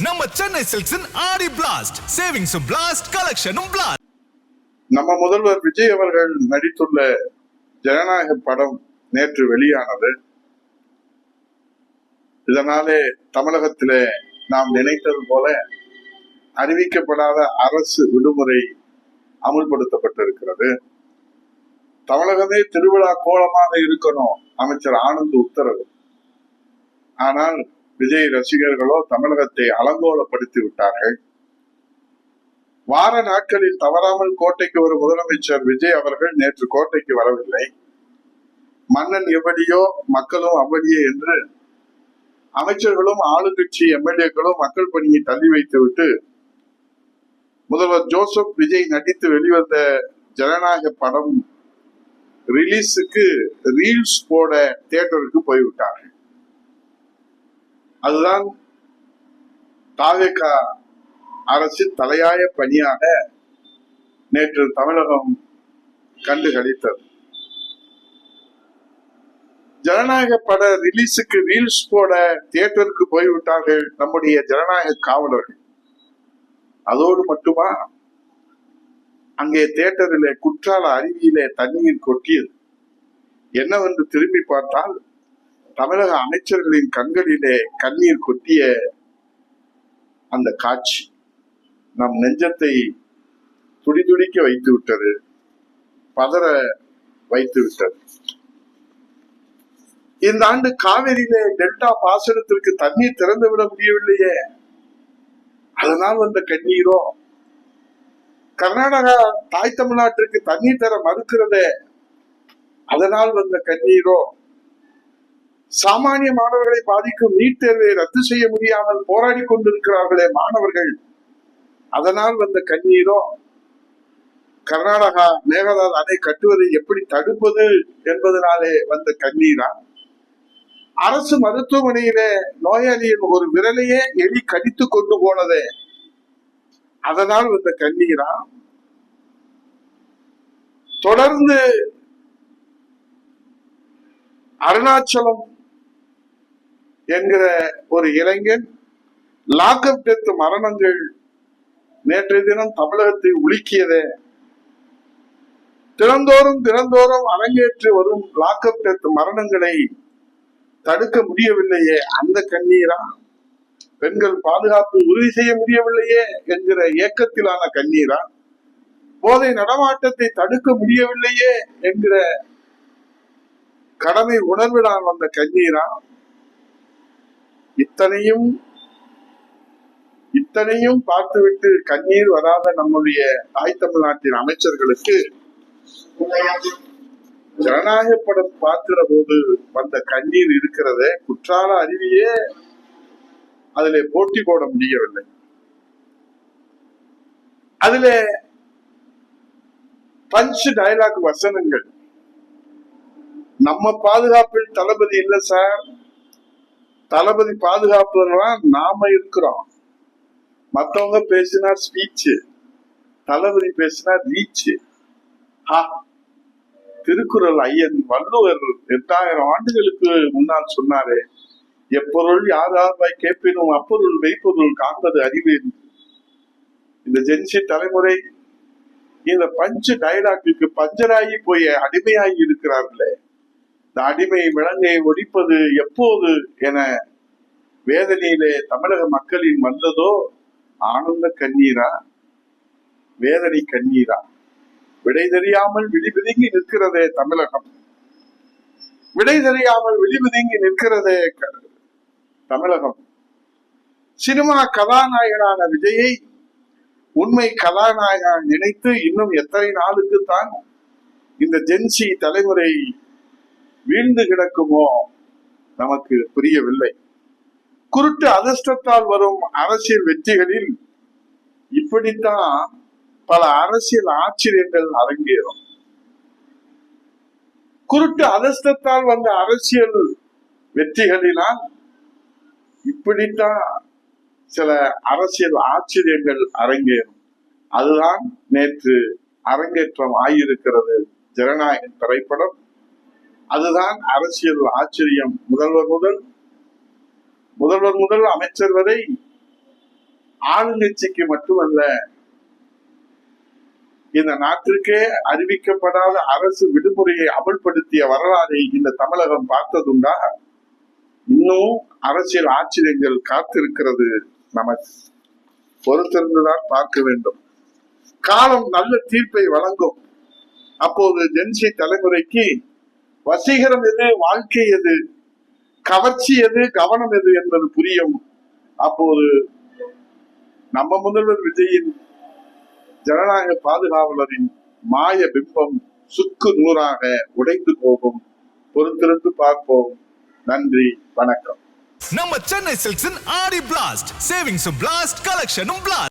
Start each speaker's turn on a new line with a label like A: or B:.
A: நம்ம சென்னை சில்க்ஸின் ஆடி blast, சேவிங்ஸும் blast, கலெக்ஷனும் blast.
B: நம்ம முதல்வர் விஜய் அவர்கள் நடித்துள்ள ஜனநாயக படம் நேற்று வெளியானது. இதனாலே தமிழகத்திலே நாம் நினைத்தது போல அறிவிக்கப்படாத அரசு விடுமுறை அமுல்படுத்தப்பட்டிருக்கிறது. தமிழகமே திருவிழா கோலமாக இருக்கணும் அமைச்சர் ஆனந்த் உத்தரவு. ஆனால் விஜய் ரசிகர்களோ தமிழகத்தை அலங்கோலப்படுத்தி விட்டார்கள். வார நாட்களில் தவறாமல் கோட்டைக்கு வரும் முதலமைச்சர் விஜய் அவர்கள் நேற்று கோட்டைக்கு வரவில்லை. மன்னன் எவ்வளியோ மக்களும் அவ்வளியே என்று அமைச்சர்களும் ஆளுங்கட்சி எம்எல்ஏக்களும் மக்கள் பணியை தள்ளி வைத்துவிட்டு முதல்வர் ஜோசப் விஜய் நடித்து வெளிவந்த ஜனநாயக படம் ரிலீஸுக்கு ரீல்ஸ் போட தியேட்டருக்கு போய்விட்டார்கள். அதுதான் தாவேக அரசின் தலையாய பணியாக நேற்று தமிழகம் கண்டு களித்தது. ஜனநாயக பட ரிலீஸுக்கு ரீல்ஸ் போட தியேட்டருக்கு போய்விட்டார்கள் நம்முடைய ஜனநாயக காவலர்கள். அதோடு மட்டுமா, அங்கே தியேட்டரிலே குற்றால அருவியிலே தண்ணீர் கொட்டியது. என்னவென்று திரும்பி பார்த்தால் தமிழக அமைச்சர்களின் கண்களிலே கண்ணீர் கொட்டிய அந்த காட்சி நம் நெஞ்சத்தை துடிதுடிக்க வைத்து விட்டது, பதற வைத்து விட்டது. இந்த ஆண்டு காவிரியிலே டெல்டா பாசனத்திற்கு தண்ணீர் திறந்து விட முடியவில்லையே, அதனால் வந்த கண்ணீரோ? கர்நாடகா தாய் தமிழ்நாட்டிற்கு தண்ணீர் தர மறுக்கிறதே, அதனால் வந்த கண்ணீரோ? சாமானிய மாணவர்களை பாதிக்கும் நீட் தேர்வை ரத்து செய்ய முடியாமல் போராடி கொண்டிருக்கிறார்களே மாணவர்கள், அதனால் வந்த கண்ணீரோ? கர்நாடகா மேகதாது அணை கட்டுவதை எப்படி தடுப்பது என்பதனாலே வந்த கண்ணீரா? அரசு மருத்துவமனையிலே நோயாளியின் ஒரு விரலையே எலி கடித்து கொண்டு போனதே, அதனால் வந்த கண்ணீரா? தொடர்ந்து அருணாச்சலம் என்கிற ஒரு இளைஞன் லாக்அப் டெத் மரணங்கள் நேற்றைய தினம் தமிழகத்தை உலுக்கியதே. தினந்தோறும் அரங்கேற்றி வரும் லாக்அப் டெத் மரணங்களை தடுக்க முடியவில்லையே, அந்த கண்ணீரா? பெண்கள் பாதுகாப்பு உறுதி செய்ய முடியவில்லையே என்கிற ஏக்கத்திலான கண்ணீரா? போதை நடமாட்டத்தை தடுக்க முடியவில்லையே என்கிற கடமை உணர்விடால் வந்த கண்ணீரா? இத்தனையும் பார்த்துவிட்டு கண்ணீர் வராத நம்முடைய தாய் தமிழ்நாட்டின் அமைச்சர்களுக்கு ஜனநாயக படம் பார்க்கிற போது வந்த கண்ணீர் இருக்கிறதே, குற்றால அருவியே அதிலே போட்டி போட முடியவில்லை. அதிலே பஞ்ச் டயலாக் வசனங்கள், நம்ம பாதுகாப்பில் தளபதி இல்ல சார், தளபதி பாதுகாப்புலாம் நாம இருக்கிறோம். மத்தவங்க பேசினா ஸ்பீச், தளபதி பேசினா ரீச். திருக்குறள் ஐயன் வள்ளுவர் 8000 ஆண்டுகளுக்கு முன்னால் சொன்னாரு, எப்பொருள் யாராவாய் கேட்பினும் அப்பொருள் மெய்ப்பொருள் காண்பது அறிவு. இந்த ஜென்சி தலைமுறை இந்த பஞ்சு டயலாக்கு பஞ்சராகி போய் அடிமையாகி இருக்கிறார்களே, இந்த அடிமை விலங்கை ஒழிப்பது எப்போது என வேதனையிலே தமிழக மக்களின் வந்ததோ ஆனந்த கண்ணீரா, வேதனை கண்ணீரா? விடை தெரியாமல் விழிபிதுங்கி நிற்கிறதே தமிழகம், விடை தெரியாமல் விழிபிதுங்கி நிற்கிறதே தமிழகம். சினிமா கதாநாயகனான விஜயை உண்மை கதாநாயகன் நினைத்து இன்னும் எத்தனை நாளுக்குத்தான் இந்த ஜென்சி தலைமுறை வீழ்ந்து கிடக்குமோ நமக்கு புரியவில்லை. குருட்டு அதிர்ஷ்டத்தால் வரும் அரசியல் வெற்றிகளில் இப்படித்தான் பல அரசியல் ஆச்சரியங்கள் அரங்கேறும். குருட்டு அதிர்ஷ்டத்தால் வந்த அரசியல் வெற்றிகளினால் இப்படித்தான் சில அரசியல் ஆச்சரியங்கள் அரங்கேறும். அதுதான் நேற்று அரங்கேற்றம் ஆகியிருக்கிறது ஜனநாயக திரைப்படம். அதுதான் அரசியல் ஆச்சரியம். முதல்வர் முதல் அமைச்சர் வரை ஆளுங்கட்சிக்கு மட்டுமல்ல, இந்த நாட்டிற்கே அறிவிக்கப்படாத அரசு விடுமுறையை அமல்படுத்திய வரலாறை இந்த தமிழகம் பார்த்ததுண்டா? இன்னும் அரசியல் ஆச்சரியங்கள் காத்திருக்கிறது. நமக்கு பொறுத்திருந்துதான் பார்க்க வேண்டும். காலம் நல்ல தீர்ப்பை வழங்கும். அப்போது ஜென்சி தலைமுறைக்கு வசீகரம் எது, வாழ்க்கை எது, கவர்ச்சி எது, கவனம் எது என்பது புரியும். அப்போது நம்ம முதல்வர் விஜயின் ஜனநாயக பாதுகாவலரின் மாய பிம்பம் சுக்கு நூறாக உடைந்து போகும். பொறுத்திருந்து பார்ப்போம். நன்றி, வணக்கம்.
A: நம்ம சென்னை சில்க்ஸின் ஆடி பிளாஸ்ட் சேவிங்ஸும் பிளாஸ்ட் கலெக்ஷனும் பிளாஸ்ட்.